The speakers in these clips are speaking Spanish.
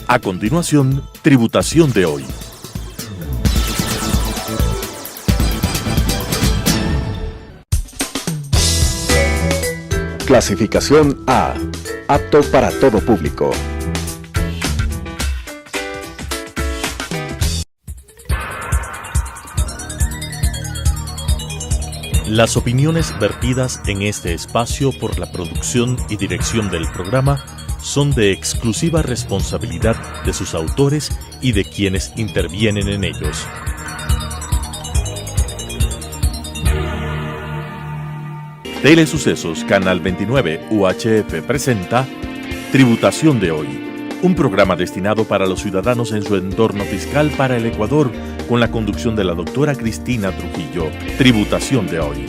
A continuación, Tributación de hoy. Clasificación A. Apto para todo público. Las opiniones vertidas en este espacio por la producción y dirección del programa son de exclusiva responsabilidad de sus autores y de quienes intervienen en ellos. Telesucesos Canal 29 UHF presenta Tributación de hoy, un programa destinado para los ciudadanos en su entorno fiscal para el Ecuador, con la conducción de la doctora Cristina Trujillo. Tributación de hoy.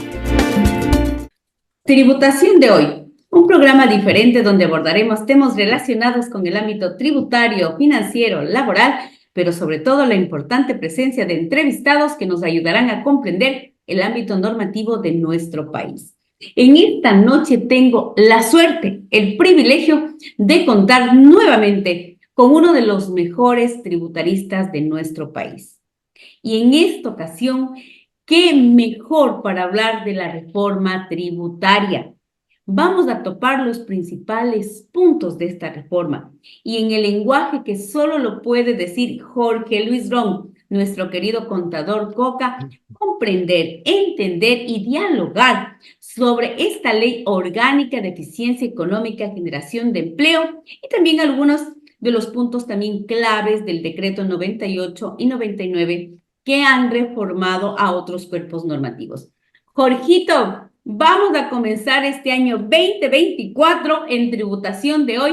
Tributación de hoy, un programa diferente donde abordaremos temas relacionados con el ámbito tributario, financiero, laboral, pero sobre todo la importante presencia de entrevistados que nos ayudarán a comprender el ámbito normativo de nuestro país. En esta noche tengo la suerte, el privilegio de contar nuevamente con uno de los mejores tributaristas de nuestro país. Y en esta ocasión, ¿qué mejor para hablar de la reforma tributaria? Vamos a topar los principales puntos de esta reforma y en el lenguaje que solo lo puede decir Jorge Luis Ron, nuestro querido contador Coca, comprender, entender y dialogar sobre esta ley orgánica de eficiencia económica, generación de empleo y también algunos de los puntos también claves del decreto 98 y 99 que han reformado a otros cuerpos normativos. Jorgito, vamos a comenzar este año 2024 en tributación de hoy,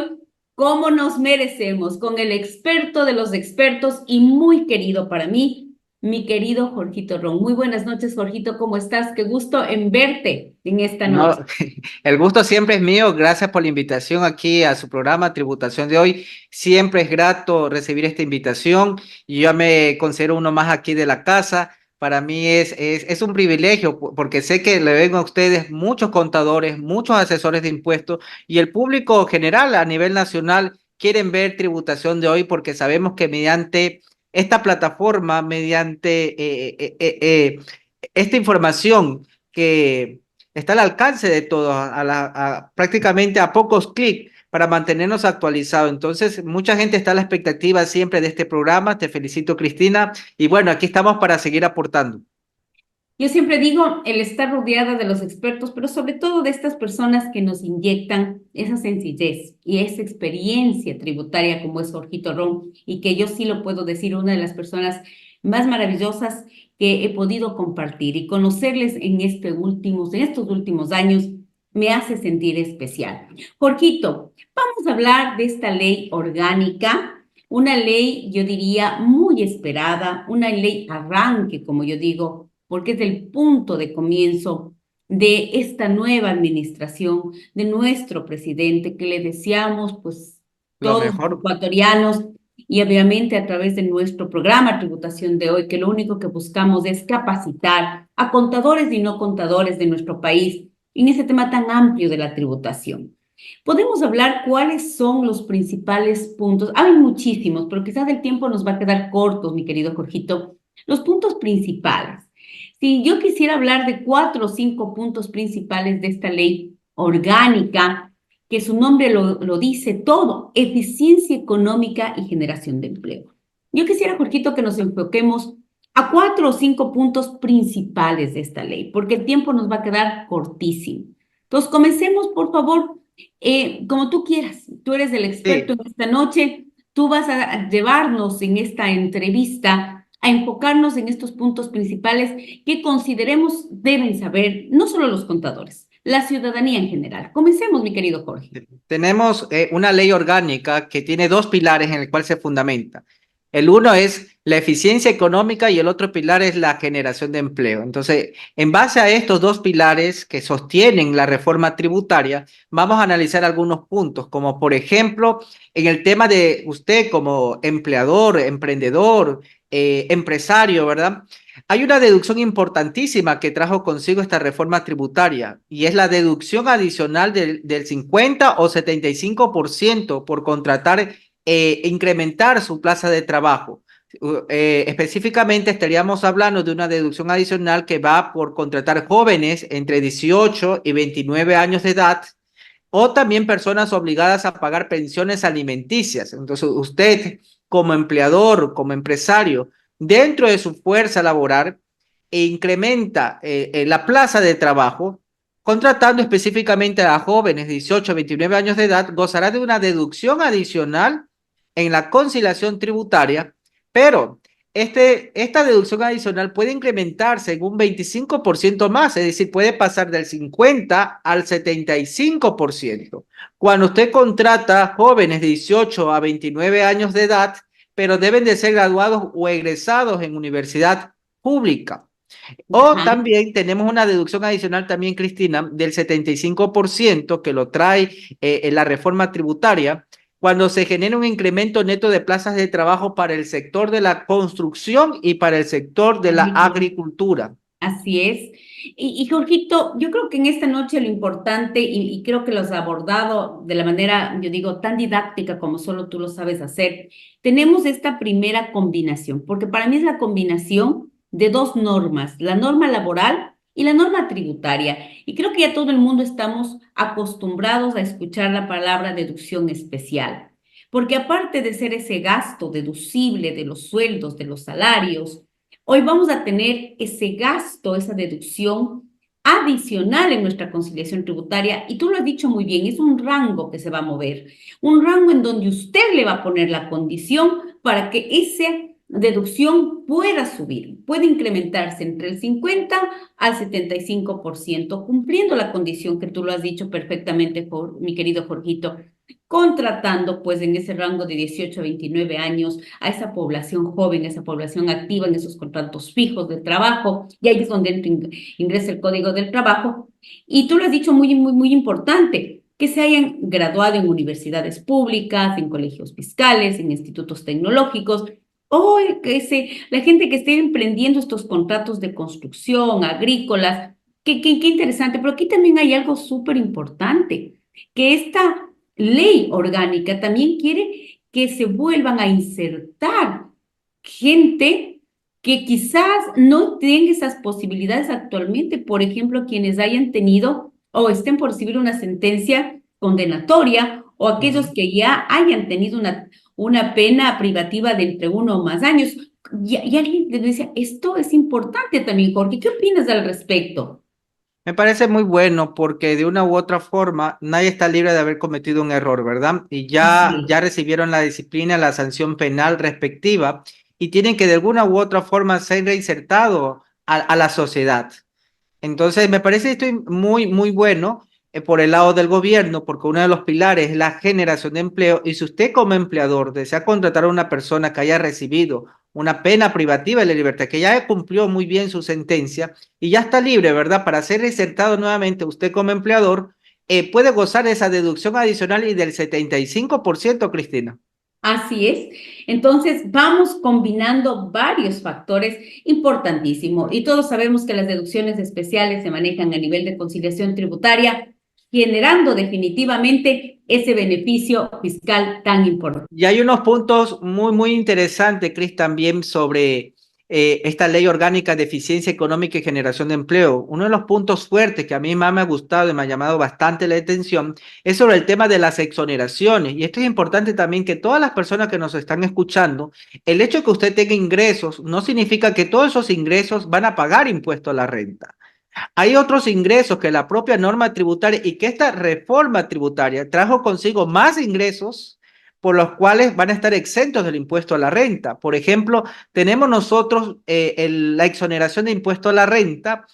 como nos merecemos, con el experto de los expertos y muy querido para mí, mi querido Jorgito Ron. Muy buenas noches, Jorgito, ¿cómo estás? Qué gusto en verte en esta noche. No, el gusto siempre es mío. Gracias por la invitación aquí a su programa Tributación de hoy. Siempre es grato recibir esta invitación. Yo ya me considero uno más aquí de la casa. Para mí es un privilegio porque sé que le ven a ustedes muchos contadores, muchos asesores de impuestos y el público general a nivel nacional quieren ver Tributación de hoy porque sabemos que mediante esta plataforma, mediante esta información que está al alcance de todos, prácticamente a pocos clics para mantenernos actualizados. Entonces, mucha gente está a la expectativa siempre de este programa. Te felicito, Cristina. Y bueno, aquí estamos para seguir aportando. Yo siempre digo el estar rodeada de los expertos, pero sobre todo de estas personas que nos inyectan esa sencillez y esa experiencia tributaria como es Jorgito Ron y que yo sí lo puedo decir, una de las personas más maravillosas que he podido compartir y conocerles en estos últimos años me hace sentir especial. Jorgito, vamos a hablar de esta ley orgánica, una ley, yo diría, muy esperada, una ley arranque, como yo digo, porque es el punto de comienzo de esta nueva administración, de nuestro presidente, que le deseamos, pues, todos los ecuatorianos, y obviamente a través de nuestro programa Tributación de hoy, que lo único que buscamos es capacitar a contadores y no contadores de nuestro país en ese tema tan amplio de la tributación. Podemos hablar cuáles son los principales puntos. Hay muchísimos, pero quizás el tiempo nos va a quedar corto, mi querido Jorgito. Los puntos principales. Si yo quisiera hablar de 4 o 5 puntos principales de esta ley orgánica, que su nombre lo dice todo, eficiencia económica y generación de empleo. Yo quisiera, Jorgito, que nos enfoquemos a 4 o 5 puntos principales de esta ley, porque el tiempo nos va a quedar cortísimo. Entonces, comencemos, por favor, como tú quieras. Tú eres el experto en esta noche, tú vas a llevarnos en esta entrevista a enfocarnos en estos puntos principales que consideremos deben saber no solo los contadores, la ciudadanía en general. Comencemos, mi querido Jorge. Tenemos una ley orgánica que tiene 2 pilares en el cual se fundamenta. El uno es la eficiencia económica y el otro pilar es la generación de empleo. Entonces, en base a estos 2 pilares que sostienen la reforma tributaria, vamos a analizar algunos puntos, como por ejemplo, en el tema de usted como empleador, emprendedor, empresario, ¿verdad? Hay una deducción importantísima que trajo consigo esta reforma tributaria y es la deducción adicional del 50 o 75% por contratar incrementar su plaza de trabajo. Específicamente estaríamos hablando de una deducción adicional que va por contratar jóvenes entre 18 y 29 años de edad o también personas obligadas a pagar pensiones alimenticias. Entonces, usted como empleador, como empresario, dentro de su fuerza laboral, incrementa la plaza de trabajo, contratando específicamente a jóvenes de 18 a 29 años de edad, gozará de una deducción adicional en la conciliación tributaria, pero esta deducción adicional puede incrementarse en un 25% más, es decir, puede pasar del 50 al 75%. Cuando usted contrata jóvenes de 18 a 29 años de edad, pero deben de ser graduados o egresados en universidad pública. O Ajá. también tenemos una deducción adicional también, Cristina, del 75% que lo trae en la reforma tributaria, cuando se genera un incremento neto de plazas de trabajo para el sector de la construcción y para el sector de la agricultura. Así es. Y Jorgito, yo creo que en esta noche lo importante, y creo que lo has abordado de la manera, yo digo, tan didáctica como solo tú lo sabes hacer, tenemos esta primera combinación, porque para mí es la combinación de dos normas, la norma laboral y la norma tributaria. Y creo que ya todo el mundo estamos acostumbrados a escuchar la palabra deducción especial, porque aparte de ser ese gasto deducible de los sueldos, de los salarios, hoy vamos a tener ese gasto, esa deducción adicional en nuestra conciliación tributaria, y tú lo has dicho muy bien, es un rango que se va a mover, un rango en donde usted le va a poner la condición para que esa deducción pueda subir, puede incrementarse entre el 50 al 75%, cumpliendo la condición que tú lo has dicho perfectamente, mi querido Jorgito, contratando pues en ese rango de 18 a 29 años a esa población joven, a esa población activa en esos contratos fijos de trabajo, y ahí es donde ingresa el Código del Trabajo. Y tú lo has dicho muy importante, que se hayan graduado en universidades públicas, en colegios fiscales, en institutos tecnológicos, o la gente que esté emprendiendo estos contratos de construcción, agrícolas, qué interesante, pero aquí también hay algo súper importante, que esta ley orgánica también quiere que se vuelvan a insertar gente que quizás no tenga esas posibilidades actualmente, por ejemplo, quienes hayan tenido o estén por recibir una sentencia condenatoria o aquellos que ya hayan tenido una pena privativa de entre 1 o más años. Y alguien le decía, esto es importante también, Jorge, ¿qué opinas al respecto? Me parece muy bueno porque de una u otra forma nadie está libre de haber cometido un error, ¿verdad? Y ya Así recibieron la disciplina, la sanción penal respectiva y tienen que de alguna u otra forma ser reinsertados a la sociedad. Entonces, me parece esto muy bueno por el lado del gobierno, porque uno de los pilares es la generación de empleo. Y si usted como empleador desea contratar a una persona que haya recibido una pena privativa de la libertad, que ya cumplió muy bien su sentencia y ya está libre, ¿verdad? Para ser reinsertado nuevamente, usted como empleador puede gozar de esa deducción adicional y del 75%, Cristina. Así es. Entonces, vamos combinando varios factores importantísimos y todos sabemos que las deducciones especiales se manejan a nivel de conciliación tributaria, generando definitivamente ese beneficio fiscal tan importante. Y hay unos puntos muy interesantes, Cris, también sobre esta ley orgánica de eficiencia económica y generación de empleo. Uno de los puntos fuertes que a mí más me ha gustado y me ha llamado bastante la atención es sobre el tema de las exoneraciones. Y esto es importante también que todas las personas que nos están escuchando, el hecho de que usted tenga ingresos no significa que todos esos ingresos van a pagar impuesto a la renta. Hay otros ingresos que la propia norma tributaria y que esta reforma tributaria trajo consigo más ingresos por los cuales van a estar exentos del impuesto a la renta. Por ejemplo, tenemos nosotros la exoneración de impuesto a la renta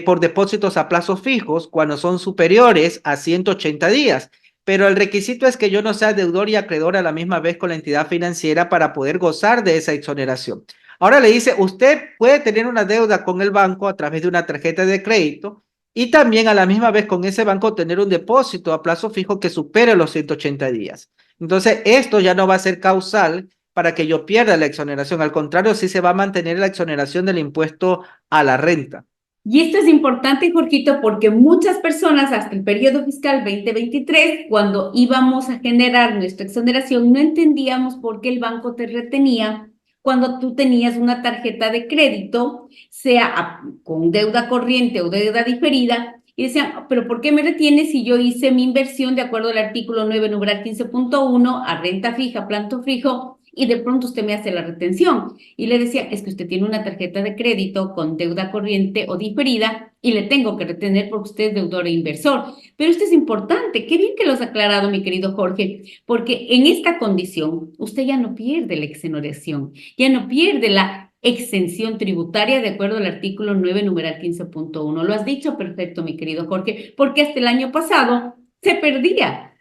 por depósitos a plazos fijos cuando son superiores a 180 días. Pero el requisito es que yo no sea deudor y acreedor a la misma vez con la entidad financiera para poder gozar de esa exoneración. Ahora le dice, usted puede tener una deuda con el banco a través de una tarjeta de crédito y también a la misma vez con ese banco tener un depósito a plazo fijo que supere los 180 días. Entonces, esto ya no va a ser causal para que yo pierda la exoneración. Al contrario, sí se va a mantener la exoneración del impuesto a la renta. Y esto es importante, Jorgito, porque muchas personas hasta el periodo fiscal 2023, cuando íbamos a generar nuestra exoneración, no entendíamos por qué el banco te retenía cuando tú tenías una tarjeta de crédito, sea con deuda corriente o deuda diferida, y decían, pero ¿por qué me retienes si yo hice mi inversión de acuerdo al artículo 9, numeral 15.1, a renta fija, plazo fijo, y de pronto usted me hace la retención? Y le decía, es que usted tiene una tarjeta de crédito con deuda corriente o diferida y le tengo que retener porque usted es deudor e inversor. Pero esto es importante, qué bien que lo has aclarado, mi querido Jorge, porque en esta condición usted ya no pierde la exoneración, ya no pierde la exención tributaria de acuerdo al artículo 9, numeral 15.1. Lo has dicho perfecto, mi querido Jorge, porque hasta el año pasado se perdía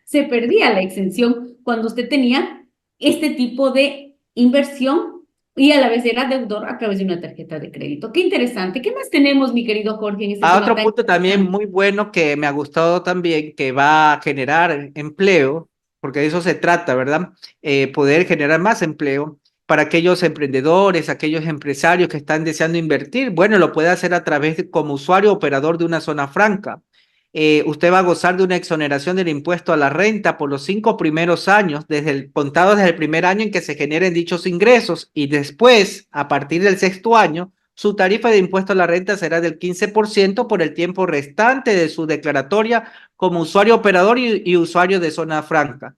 la exención cuando usted tenía este tipo de inversión y a la vez era deudor a través de una tarjeta de crédito. Qué interesante. ¿Qué más tenemos, mi querido Jorge, en este tema Otro tan punto también importante? muy bueno que me ha gustado también, que va a generar empleo, porque de eso se trata, ¿verdad? Poder generar más empleo para aquellos emprendedores, aquellos empresarios que están deseando invertir. Bueno, lo puede hacer a través de, como usuario operador de una zona franca. Usted va a gozar de una exoneración del impuesto a la renta por los 5 primeros años, contado desde el primer año en que se generen dichos ingresos, y después, a partir del sexto año, su tarifa de impuesto a la renta será del 15% por el tiempo restante de su declaratoria como usuario operador y usuario de zona franca.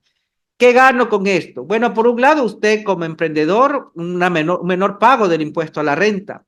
¿Qué gano con esto? Bueno, por un lado, usted como emprendedor, un menor pago del impuesto a la renta.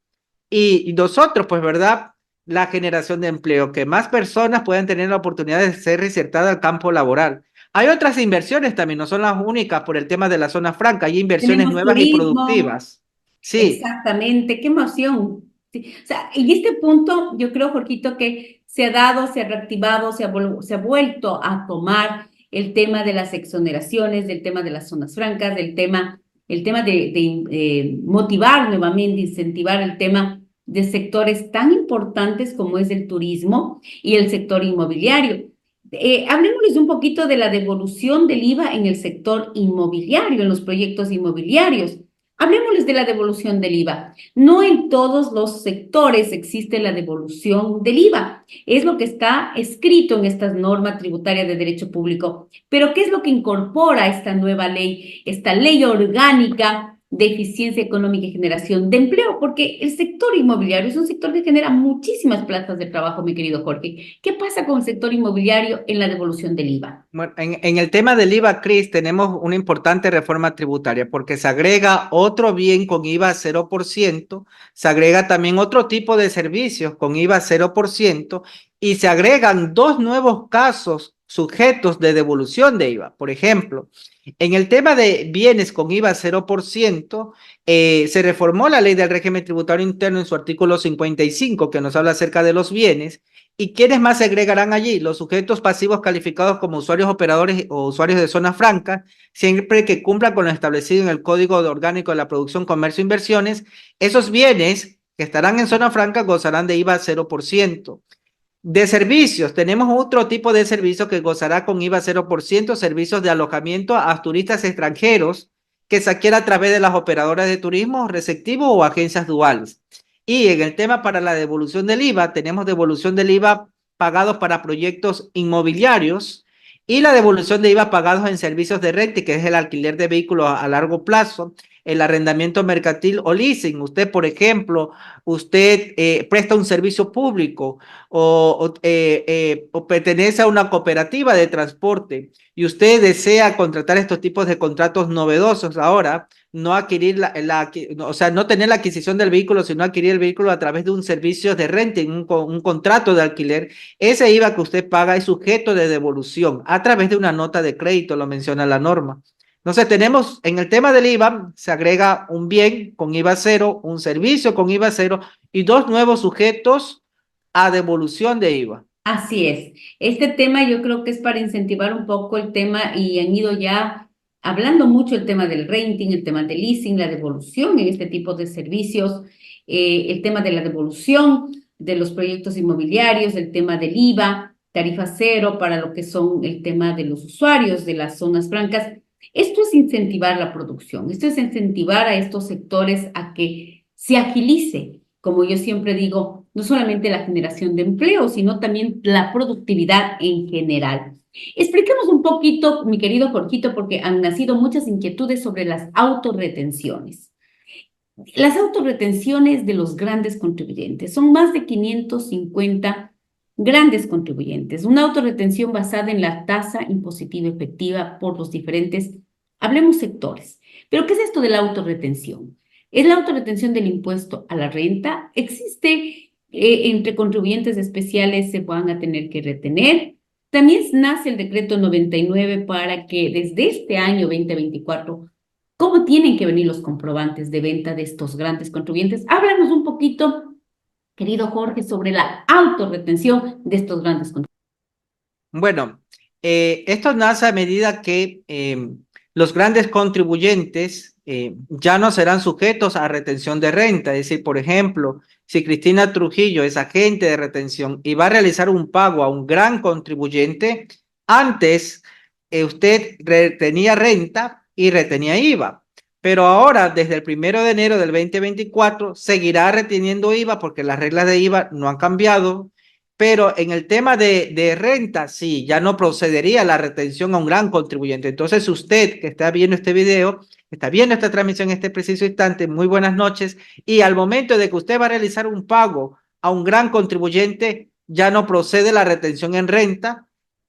Y nosotros, pues, ¿verdad? La generación de empleo, que más personas puedan tener la oportunidad de ser reinsertadas al campo laboral. Hay otras inversiones también, no son las únicas por el tema de la zona franca, hay inversiones Tenemos nuevas y turismo. productivas. Sí. Exactamente, qué emoción. Sí, o sea, en este punto, yo creo, Jorgito, que se ha dado, se ha reactivado, se ha vuelto a tomar el tema de las exoneraciones, del tema de las zonas francas, el tema de motivar nuevamente, incentivar el tema de sectores tan importantes como es el turismo y el sector inmobiliario. Hablemosles un poquito de la devolución del IVA en el sector inmobiliario, en los proyectos inmobiliarios. Hablemosles de la devolución del IVA. No en todos los sectores existe la devolución del IVA. Es lo que está escrito en esta norma tributaria de derecho público. Pero ¿qué es lo que incorpora esta nueva ley, esta ley orgánica de eficiencia económica y generación de empleo? Porque el sector inmobiliario es un sector que genera muchísimas plazas de trabajo, mi querido Jorge. ¿Qué pasa con el sector inmobiliario en la devolución del IVA? Bueno, en el tema del IVA, Cris, tenemos una importante reforma tributaria porque se agrega otro bien con IVA 0%, se agrega también otro tipo de servicios con IVA 0% y se agregan dos nuevos casos sujetos de devolución de IVA. Por ejemplo, en el tema de bienes con IVA 0%, se reformó la ley del régimen tributario interno en su artículo 55, que nos habla acerca de los bienes. ¿Y quiénes más se agregarán allí? Los sujetos pasivos calificados como usuarios operadores o usuarios de zona franca, siempre que cumplan con lo establecido en el Código Orgánico de la Producción, Comercio e Inversiones. Esos bienes que estarán en zona franca gozarán de IVA 0%. De servicios, tenemos otro tipo de servicio que gozará con IVA 0%, servicios de alojamiento a turistas extranjeros que se adquiera a través de las operadoras de turismo receptivo o agencias duales. Y en el tema para la devolución del IVA, tenemos devolución del IVA pagados para proyectos inmobiliarios y la devolución de IVA pagados en servicios de renta, que es el alquiler de vehículos a largo plazo, el arrendamiento mercantil o leasing. Usted, por ejemplo, usted presta un servicio público o pertenece a una cooperativa de transporte y usted desea contratar estos tipos de contratos novedosos ahora, no adquirir o sea, no tener la adquisición del vehículo, sino adquirir el vehículo a través de un servicio de renting, un contrato de alquiler. Ese IVA que usted paga es sujeto de devolución a través de una nota de crédito, lo menciona la norma. Entonces tenemos en el tema del IVA, se agrega un bien con IVA cero, un servicio con IVA cero y dos nuevos sujetos a devolución de IVA. Así es. Este tema yo creo que es para incentivar un poco el tema y han ido ya hablando mucho el tema del renting, el tema del leasing, la devolución en este tipo de servicios, el tema de la devolución de los proyectos inmobiliarios, el tema del IVA, tarifa cero para lo que son el tema de los usuarios de las zonas francas. Esto es incentivar la producción, esto es incentivar a estos sectores a que se agilice, como yo siempre digo, no solamente la generación de empleo, sino también la productividad en general. Expliquemos un poquito, mi querido Jorgito, porque han nacido muchas inquietudes sobre las autorretenciones. Las autorretenciones de los grandes contribuyentes son más de 550 grandes contribuyentes. Una autorretención basada en la tasa impositiva efectiva por los diferentes, hablemos sectores. Pero ¿qué es esto de la autorretención? Es la autorretención del impuesto a la renta. Existe entre contribuyentes especiales se van a tener que retener. También nace el decreto 99 para que desde este año 2024 ¿cómo tienen que venir los comprobantes de venta de estos grandes contribuyentes? Háblanos un poquito, querido Jorge, sobre la autorretención de estos grandes contribuyentes. Bueno, esto nace a medida que los grandes contribuyentes ya no serán sujetos a retención de renta. Es decir, por ejemplo, si Cristina Trujillo es agente de retención y va a realizar un pago a un gran contribuyente, antes usted retenía renta y retenía IVA. Pero ahora, desde el 1 de enero del 2024, seguirá reteniendo IVA porque las reglas de IVA no han cambiado. Pero en el tema de renta, sí, ya no procedería la retención a un gran contribuyente. Entonces, usted que está viendo este video, está viendo esta transmisión en este preciso instante, muy buenas noches, y al momento de que usted va a realizar un pago a un gran contribuyente, ya no procede la retención en renta.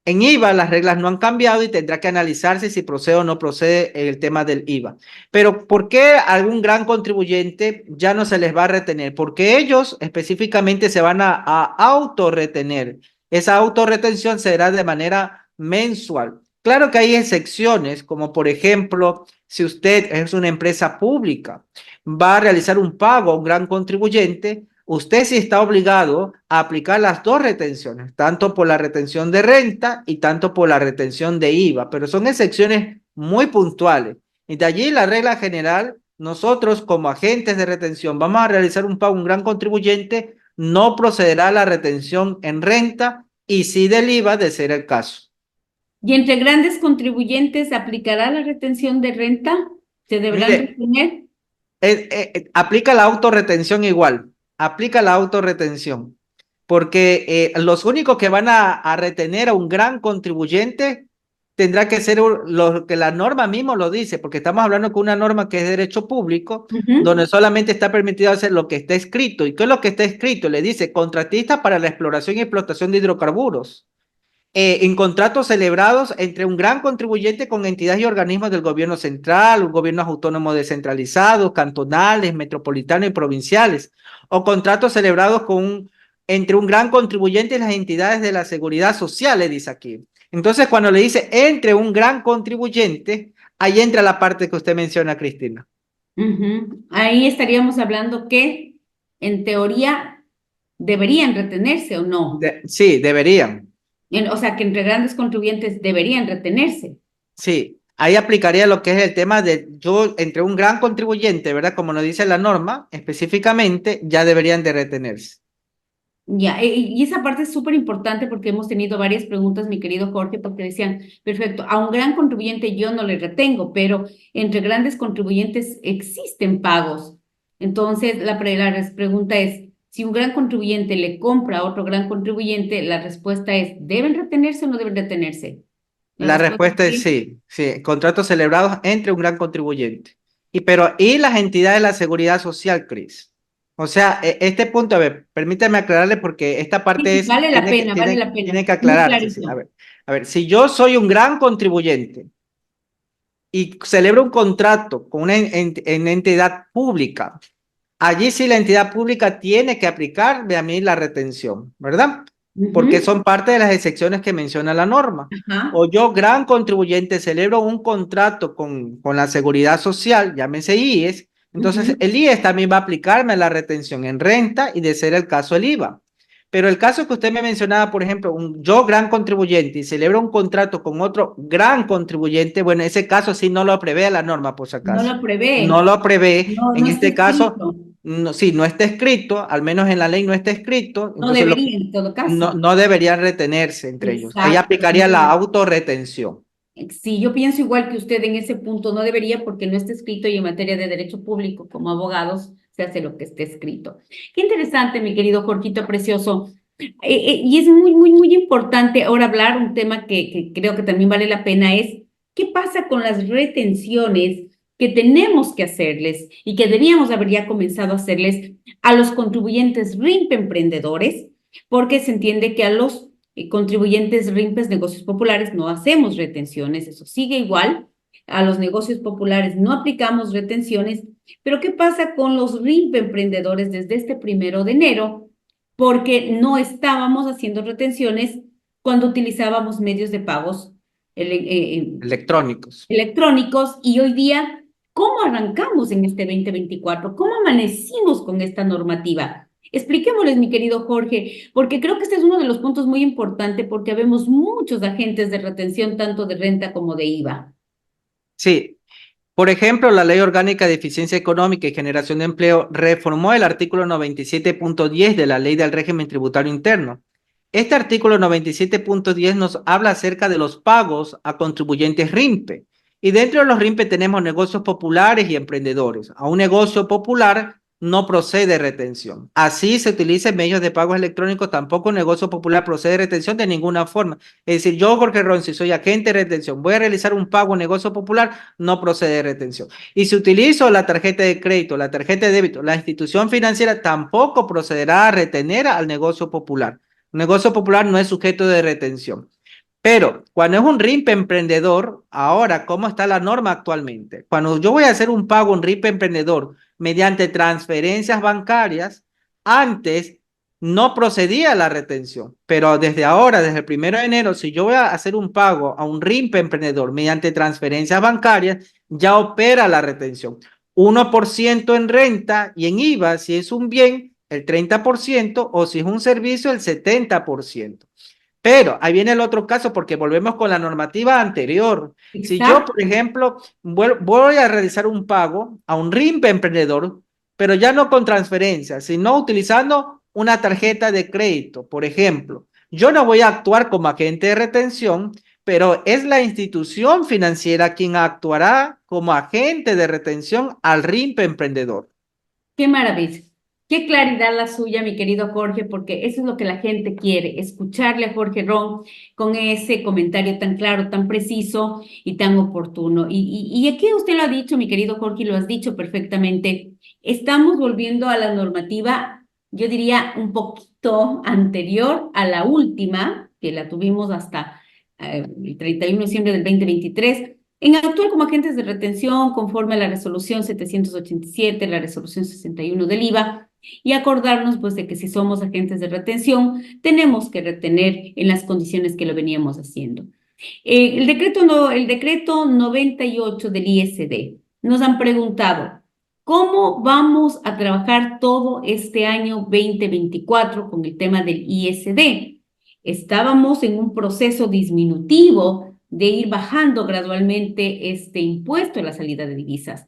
En IVA las reglas no han cambiado y tendrá que analizarse si procede o no procede el tema del IVA. Pero ¿por qué a algún gran contribuyente ya no se les va a retener? Porque ellos específicamente se van a autorretener. Esa autorretención será de manera mensual. Claro que hay excepciones, como por ejemplo, si usted es una empresa pública, va a realizar un pago a un gran contribuyente, usted sí está obligado a aplicar las dos retenciones, tanto por la retención de renta y tanto por la retención de IVA, pero son excepciones muy puntuales. Y de allí la regla general, nosotros como agentes de retención vamos a realizar un pago a un gran contribuyente, no procederá la retención en renta y sí del IVA de ser el caso. ¿Y entre grandes contribuyentes aplicará la retención de renta? ¿Se deberán retener? Aplica la autorretención igual, aplica la autorretención, porque los únicos que van a retener a un gran contribuyente tendrá que ser lo que la norma mismo lo dice, porque estamos hablando con una norma que es de derecho público, donde solamente está permitido hacer lo que está escrito. ¿Y qué es lo que está escrito? Le dice contratista para la exploración y explotación de hidrocarburos. En contratos celebrados entre un gran contribuyente con entidades y organismos del gobierno central, gobiernos autónomos descentralizados, cantonales, metropolitanos y provinciales, o contratos celebrados entre un gran contribuyente y las entidades de la seguridad social, le dice aquí. Entonces, cuando le dice entre un gran contribuyente, ahí entra la parte que usted menciona, Cristina. Ahí estaríamos hablando que, en teoría, deberían retenerse o no. Sí, deberían. O sea, que entre grandes contribuyentes deberían retenerse. Sí, ahí aplicaría lo que es el tema de entre un gran contribuyente, ¿verdad? Como nos dice la norma, específicamente, ya deberían de retenerse. Ya, y esa parte es súper importante porque hemos tenido varias preguntas, mi querido Jorge, porque decían, perfecto, a un gran contribuyente yo no le retengo, pero entre grandes contribuyentes existen pagos. Entonces, la pregunta es, si un gran contribuyente le compra a otro gran contribuyente, la respuesta es, ¿deben retenerse o no deben retenerse? La respuesta es sí, sí, contratos celebrados entre un gran contribuyente. ¿Y las entidades de la seguridad social, Cris? O sea, este punto, a ver, permítame aclararle porque esta parte es... Vale la pena, vale la pena. Tiene que aclararse. Sí. A ver, si yo soy un gran contribuyente y celebro un contrato con una entidad pública, allí sí la entidad pública tiene que aplicarme a mí la retención, ¿verdad? Porque son parte de las excepciones que menciona la norma. O yo, gran contribuyente, celebro un contrato con la seguridad social, llámese IES, entonces el IES también va a aplicarme la retención en renta y de ser el caso el IVA. Pero el caso que usted me mencionaba, por ejemplo, yo gran contribuyente y celebro un contrato con otro gran contribuyente, bueno, ese caso sí no lo prevé la norma, por si acaso. No lo prevé. No lo prevé. No, en no este caso, no, sí, no está escrito, al menos en la ley no está escrito. No debería, en todo caso. No deberían retenerse entre ellos. Ahí aplicaría la autorretención. Sí, yo pienso igual que usted en ese punto, no debería porque no está escrito y en materia de derecho público como abogados se hace lo que esté escrito. Qué interesante, mi querido Jorgito precioso. Y es muy, muy, muy importante ahora hablar un tema que creo que también vale la pena es qué pasa con las retenciones que tenemos que hacerles y que debíamos haber ya comenzado a hacerles a los contribuyentes RIMP emprendedores, porque se entiende que a los contribuyentes RIMPes negocios populares no hacemos retenciones, eso sigue igual. A los negocios populares no aplicamos retenciones, pero ¿qué pasa con los RIMP emprendedores desde este 1 de enero? Porque no estábamos haciendo retenciones cuando utilizábamos medios de pagos Electrónicos. electrónicos y hoy día, ¿cómo arrancamos en este 2024? ¿Cómo amanecimos con esta normativa? Expliquémosles, mi querido Jorge, porque creo que este es uno de los puntos muy importantes porque vemos muchos agentes de retención, tanto de renta como de IVA. Sí. Por ejemplo, la Ley Orgánica de Eficiencia Económica y Generación de Empleo reformó el artículo 97.10 de la Ley del Régimen Tributario Interno. Este artículo 97.10 nos habla acerca de los pagos a contribuyentes RIMPE. Y dentro de los RIMPE tenemos negocios populares y emprendedores. A un negocio popular no procede retención. Así se utilicen medios de pagos electrónicos, tampoco un negocio popular procede retención de ninguna forma. Es decir, yo, Jorge Ron, si soy agente de retención, voy a realizar un pago en negocio popular, no procede retención. Y si utilizo la tarjeta de crédito, la tarjeta de débito, la institución financiera tampoco procederá a retener al negocio popular. Un negocio popular no es sujeto de retención. Pero cuando es un RIMPE emprendedor, ahora, ¿cómo está la norma actualmente? Cuando yo voy a hacer un pago, un RIMPE emprendedor, mediante transferencias bancarias, antes no procedía a la retención, pero desde ahora, desde el 1 de enero, si yo voy a hacer un pago a un RIMPE emprendedor mediante transferencias bancarias, ya opera la retención. 1% en renta y en IVA, si es un bien, el 30%, o si es un servicio, el 70%. Pero ahí viene el otro caso porque volvemos con la normativa anterior. Si yo, por ejemplo, voy a realizar un pago a un RIMPE emprendedor, pero ya no con transferencia, sino utilizando una tarjeta de crédito, por ejemplo, yo no voy a actuar como agente de retención, pero es la institución financiera quien actuará como agente de retención al RIMPE emprendedor. Qué maravilla. Qué claridad la suya, mi querido Jorge, porque eso es lo que la gente quiere, escucharle a Jorge Ron con ese comentario tan claro, tan preciso y tan oportuno. Y aquí usted lo ha dicho, mi querido Jorge, y lo has dicho perfectamente. Estamos volviendo a la normativa, yo diría, un poquito anterior a la última, que la tuvimos hasta el 31 de diciembre del 2023, en actuar como agentes de retención conforme a la resolución 787, la resolución 61 del IVA, y acordarnos pues de que si somos agentes de retención tenemos que retener en las condiciones que lo veníamos haciendo. El decreto 98 del ISD, nos han preguntado, ¿cómo vamos a trabajar todo este año 2024 con el tema del ISD? Estábamos en un proceso disminutivo de ir bajando gradualmente este impuesto a la salida de divisas,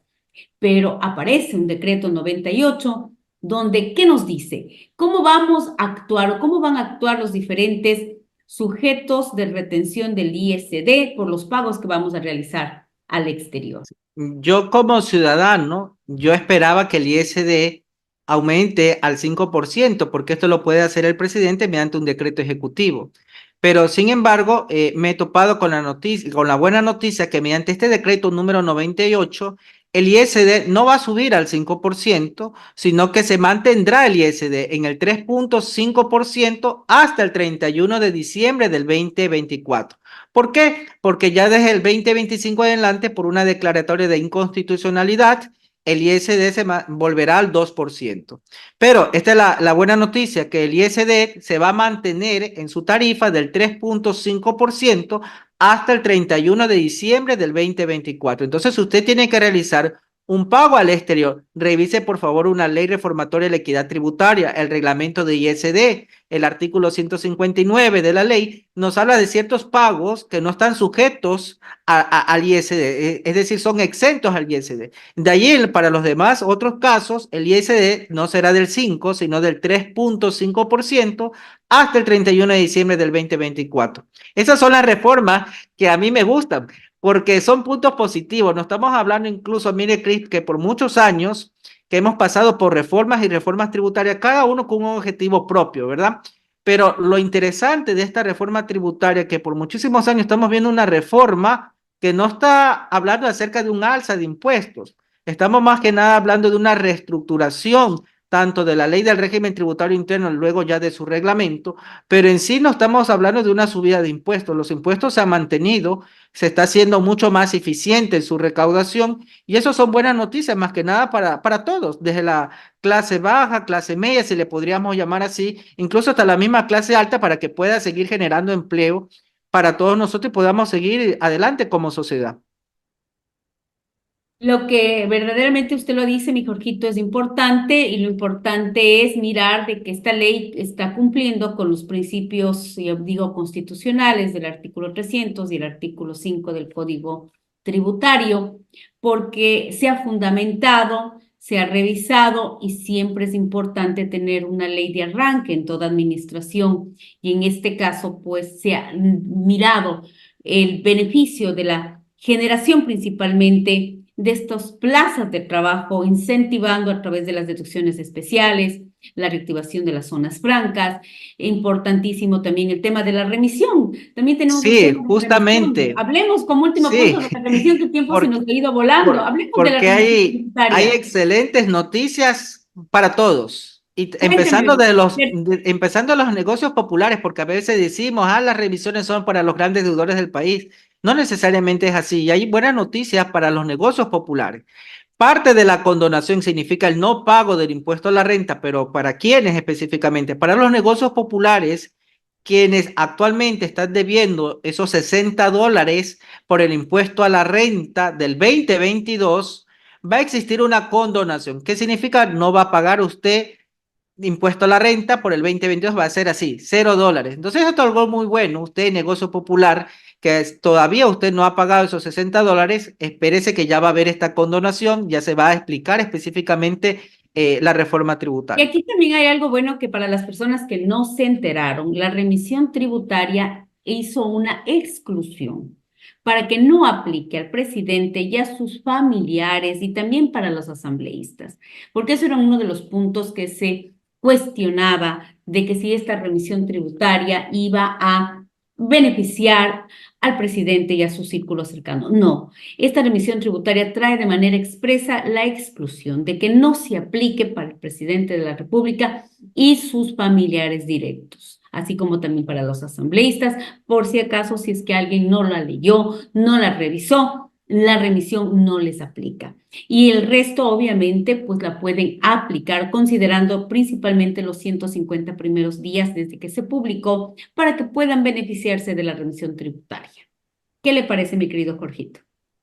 pero aparece un decreto 98 donde, ¿qué nos dice? ¿Cómo vamos a actuar o cómo van a actuar los diferentes sujetos de retención del ISD por los pagos que vamos a realizar al exterior? Yo como ciudadano, yo esperaba que el ISD aumente al 5%, porque esto lo puede hacer el presidente mediante un decreto ejecutivo. Pero sin embargo, me he topado con la buena noticia que mediante este decreto número 98, el ISD no va a subir al 5%, sino que se mantendrá el ISD en el 3.5% hasta el 31 de diciembre del 2024. ¿Por qué? Porque ya desde el 2025 adelante, por una declaratoria de inconstitucionalidad, el ISD se volverá al 2%. Pero esta es la buena noticia, que el ISD se va a mantener en su tarifa del 3.5% hasta el 31 de diciembre del 2024. Entonces, usted tiene que realizar un pago al exterior. Revise, por favor, una ley reformatoria de la equidad tributaria, el reglamento de ISD, el artículo 159 de la ley, nos habla de ciertos pagos que no están sujetos al ISD, es decir, son exentos al ISD. De ahí, para los demás otros casos, el ISD no será del 5, sino del 3.5% hasta el 31 de diciembre del 2024. Esas son las reformas que a mí me gustan, porque son puntos positivos. No estamos hablando incluso, mire, Cris, que por muchos años que hemos pasado por reformas y reformas tributarias, cada uno con un objetivo propio, ¿verdad? Pero lo interesante de esta reforma tributaria, que por muchísimos años estamos viendo una reforma que no está hablando acerca de un alza de impuestos, estamos más que nada hablando de una reestructuración tanto de la ley del régimen tributario interno, luego ya de su reglamento, pero en sí no estamos hablando de una subida de impuestos. Los impuestos se han mantenido, se está haciendo mucho más eficiente en su recaudación y eso son buenas noticias más que nada para todos, desde la clase baja, clase media, si le podríamos llamar así, incluso hasta la misma clase alta para que pueda seguir generando empleo para todos nosotros y podamos seguir adelante como sociedad. Lo que verdaderamente usted lo dice, mi Jorgito, es importante y lo importante es mirar de que esta ley está cumpliendo con los principios, yo digo, constitucionales del artículo 300 y el artículo 5 del Código Tributario, porque se ha fundamentado, se ha revisado y siempre es importante tener una ley de arranque en toda administración y en este caso, pues se ha mirado el beneficio de la generación principalmente de estas plazas de trabajo, incentivando a través de las deducciones especiales, la reactivación de las zonas francas, importantísimo también el tema de la remisión. También tenemos un Sí, tema de remisión. justamente, Hablemos como último punto sí, de la remisión, que el tiempo se porque, nos ha ido volando. Hablemos de la porque remisión hay tributaria. excelentes noticias para todos. Y empezando Cuénteme. empezando los negocios populares, porque a veces decimos, las revisiones son para los grandes deudores del país. No necesariamente es así. Y hay buenas noticias para los negocios populares. Parte de la condonación significa el no pago del impuesto a la renta, pero ¿para quiénes específicamente? Para los negocios populares, quienes actualmente están debiendo esos $60 por el impuesto a la renta del 2022, va a existir una condonación. ¿Qué significa? No va a pagar usted impuesto a la renta por el 2022, va a ser así, $0. Entonces, esto es algo muy bueno. Usted, negocio popular, todavía usted no ha pagado esos $60, espérese que ya va a haber esta condonación, ya se va a explicar específicamente la reforma Y tributaria. aquí también hay algo bueno que para las personas que no se enteraron, la remisión tributaria hizo una exclusión para que no aplique al presidente y a sus familiares y también para los asambleístas, porque eso era uno de los puntos que se cuestionaba de que si esta remisión tributaria iba a beneficiar al presidente y a su círculo cercano. No, esta remisión tributaria trae de manera expresa la exclusión de que no se aplique para el presidente de la República y sus familiares directos, así como también para los asambleístas, por si acaso, si es que alguien no la leyó, no la revisó, la remisión no les aplica. Y el resto, obviamente, pues la pueden aplicar considerando principalmente los 150 primeros días desde que se publicó para que puedan beneficiarse de la remisión tributaria. ¿Qué le parece, mi querido Jorgito?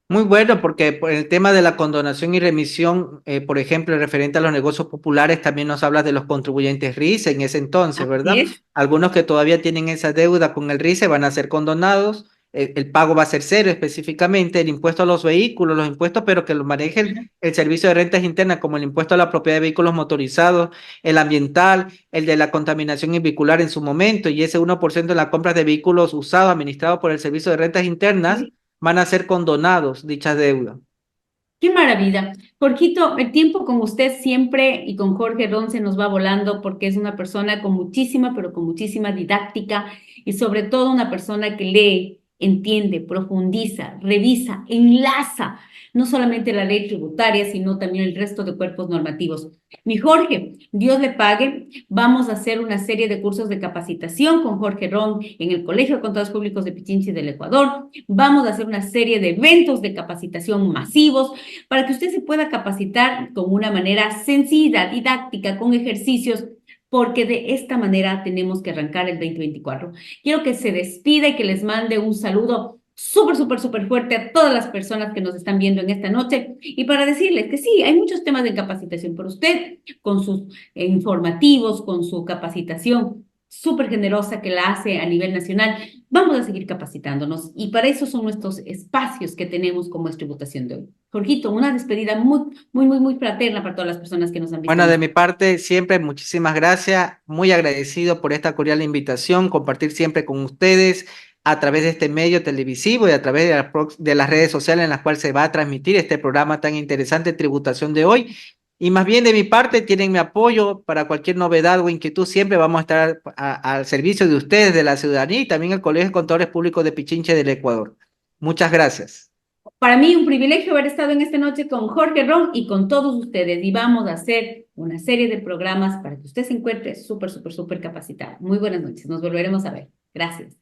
Muy bueno, porque por el tema de la condonación y remisión, por ejemplo, referente a los negocios populares, también nos habla de los contribuyentes RICE en ese entonces, Así ¿verdad? es. Algunos que todavía tienen esa deuda con el RICE van a ser condonados, el pago va a ser cero específicamente, el impuesto a los vehículos, los impuestos, pero que lo maneje el Servicio de Rentas Internas, como el impuesto a la propiedad de vehículos motorizados, el ambiental, el de la contaminación vehicular en su momento, y ese 1% de las compras de vehículos usados administrado por el Servicio de Rentas Internas van a ser condonados dichas deudas. Qué maravilla. Jorgito, el tiempo con usted siempre y con Jorge Ron se nos va volando porque es una persona con muchísima, pero con muchísima didáctica y sobre todo una persona que lee, entiende, profundiza, revisa, enlaza no solamente la ley tributaria, sino también el resto de cuerpos normativos. Mi Jorge, Dios le pague. Vamos a hacer una serie de cursos de capacitación con Jorge Ron en el Colegio de Contadores Públicos de Pichinchi del Ecuador. Vamos a hacer una serie de eventos de capacitación masivos para que usted se pueda capacitar con una manera sencilla, didáctica, con ejercicios, porque de esta manera tenemos que arrancar el 2024. Quiero que se despida y que les mande un saludo súper, súper, súper fuerte a todas las personas que nos están viendo en esta noche y para decirles que sí, hay muchos temas de capacitación, pero usted con sus informativos, con su capacitación súper generosa que la hace a nivel nacional, vamos a seguir capacitándonos y para eso son nuestros espacios que tenemos como es tributación de hoy. Jorgito, una despedida muy, muy, muy, muy fraterna para todas las personas que nos han visto. Bueno, de mi parte, siempre muchísimas gracias, muy agradecido por esta cordial invitación, compartir siempre con ustedes a través de este medio televisivo y a través de las redes sociales en las cuales se va a transmitir este programa tan interesante, Tributación de Hoy. Y más bien de mi parte, tienen mi apoyo para cualquier novedad o inquietud. Siempre vamos a estar al servicio de ustedes, de la ciudadanía y también el Colegio de Contadores Públicos de Pichincha del Ecuador. Muchas gracias. Para mí un privilegio haber estado en esta noche con Jorge Ron y con todos ustedes. Y vamos a hacer una serie de programas para que usted se encuentre súper capacitado. Muy buenas noches. Nos volveremos a ver. Gracias.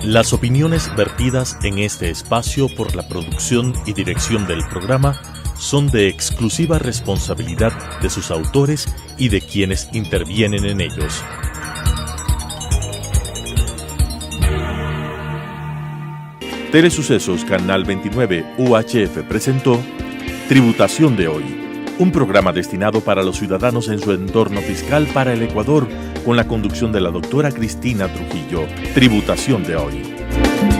Las opiniones vertidas en este espacio por la producción y dirección del programa son de exclusiva responsabilidad de sus autores y de quienes intervienen en ellos. Telesucesos Canal 29 UHF presentó Tributación de Hoy, un programa destinado para los ciudadanos en su entorno fiscal para el Ecuador, con la conducción de la doctora Cristina Trujillo. Tributación de Hoy.